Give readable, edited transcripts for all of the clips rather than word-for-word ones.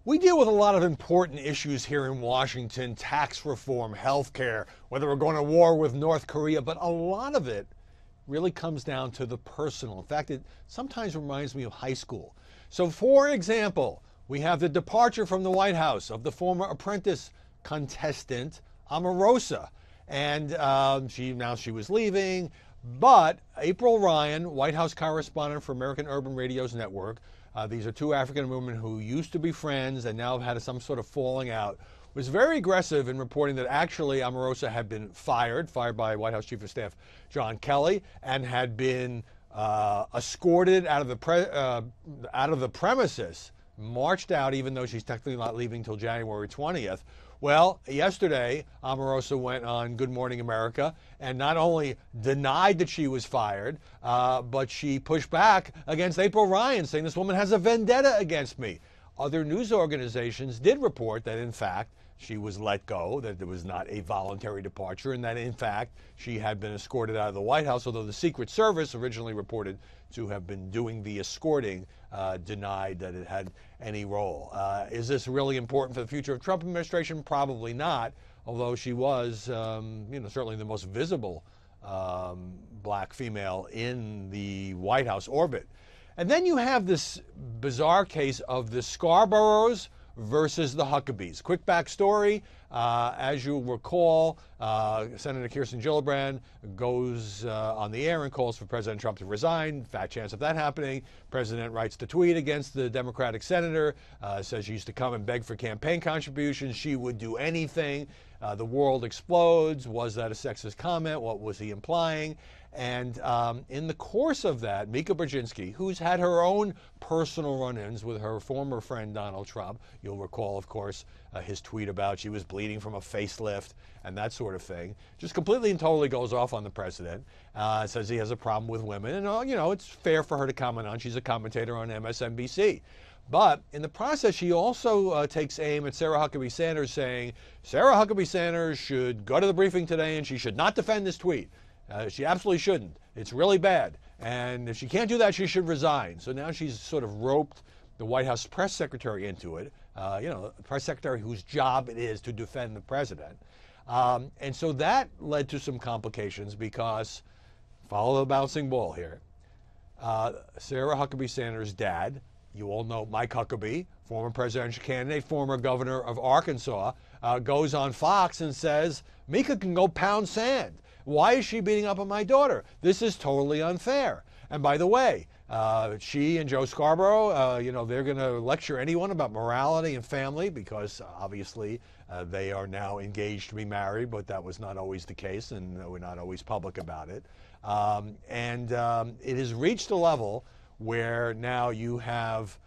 We deal with a lot of important issues here in Washington: tax reform, health care, whether we're going to war with North Korea, but a lot of it really comes down to the personal. In fact, it sometimes reminds me of high school. So, for example, we have the departure from the White House of the former Apprentice contestant, Omarosa. And she was leaving, but April Ryan, White House correspondent for American Urban Radio's network, these are two African women who used to be friends and now have had some sort of falling out, was very aggressive in reporting that actually Omarosa had been fired by White House Chief of Staff John Kelly, and had been escorted out of the premises, marched out, even though she's technically not leaving until January 20th. Well, yesterday, Omarosa went on Good Morning America and not only denied that she was fired, but she pushed back against April Ryan, saying this woman has a vendetta against me. Other news organizations did report that, in fact, she was let go, that there was not a voluntary departure, and that, in fact, she had been escorted out of the White House, although the Secret Service, originally reported to have been doing the escorting, denied that it had any role. Is this really important for the future of the Trump administration? Probably not, although she was, certainly the most visible black female in the White House orbit. And then you have this bizarre case of the Scarboroughs versus the Huckabees. Quick backstory. As you'll recall, Senator Kirsten Gillibrand goes on the air and calls for President Trump to resign. Fat chance of that happening. President writes the tweet against the Democratic senator, says she used to come and beg for campaign contributions. She would do anything. The world explodes. Was that a sexist comment? What was he implying? And in the course of that, Mika Brzezinski, who's had her own personal run-ins with her former friend Donald Trump, you'll recall, of course, his tweet about she was bleeding from a facelift and that sort of thing, just completely and totally goes off on the president, says he has a problem with women. And, it's fair for her to comment on. She's a commentator on MSNBC. But in the process, she also takes aim at Sarah Huckabee Sanders, saying Sarah Huckabee Sanders should go to the briefing today and she should not defend this tweet. She absolutely shouldn't. It's really bad. And if she can't do that, she should resign. So now she's sort of roped the White House press secretary into it, a press secretary whose job it is to defend the president. And so that led to some complications because, follow the bouncing ball here, Sarah Huckabee Sanders' dad, you all know Mike Huckabee, former presidential candidate, former governor of Arkansas, goes on Fox and says, Mika can go pound sand. Why is she beating up on my daughter? This is totally unfair. And by the way, she and Joe Scarborough, they're going to lecture anyone about morality and family because obviously they are now engaged to be married, but that was not always the case, and we're not always public about it. It has reached a level where now you have,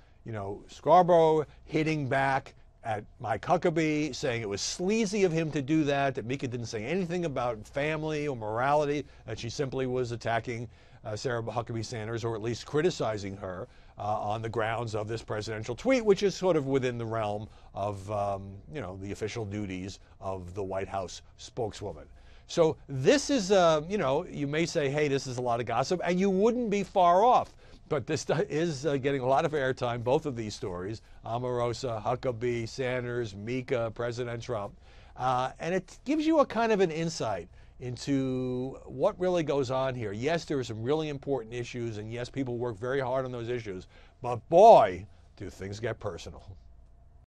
Scarborough hitting back at Mike Huckabee, saying it was sleazy of him to do that Mika didn't say anything about family or morality, that she simply was attacking Sarah Huckabee Sanders, or at least criticizing her on the grounds of this presidential tweet, which is sort of within the realm of, the official duties of the White House spokeswoman. So this is, you may say, hey, this is a lot of gossip, and you wouldn't be far off. But this is getting a lot of airtime, both of these stories, Omarosa, Huckabee, Sanders, Mika, President Trump. And it gives you a kind of an insight into what really goes on here. Yes, there are some really important issues, and yes, people work very hard on those issues. But boy, do things get personal.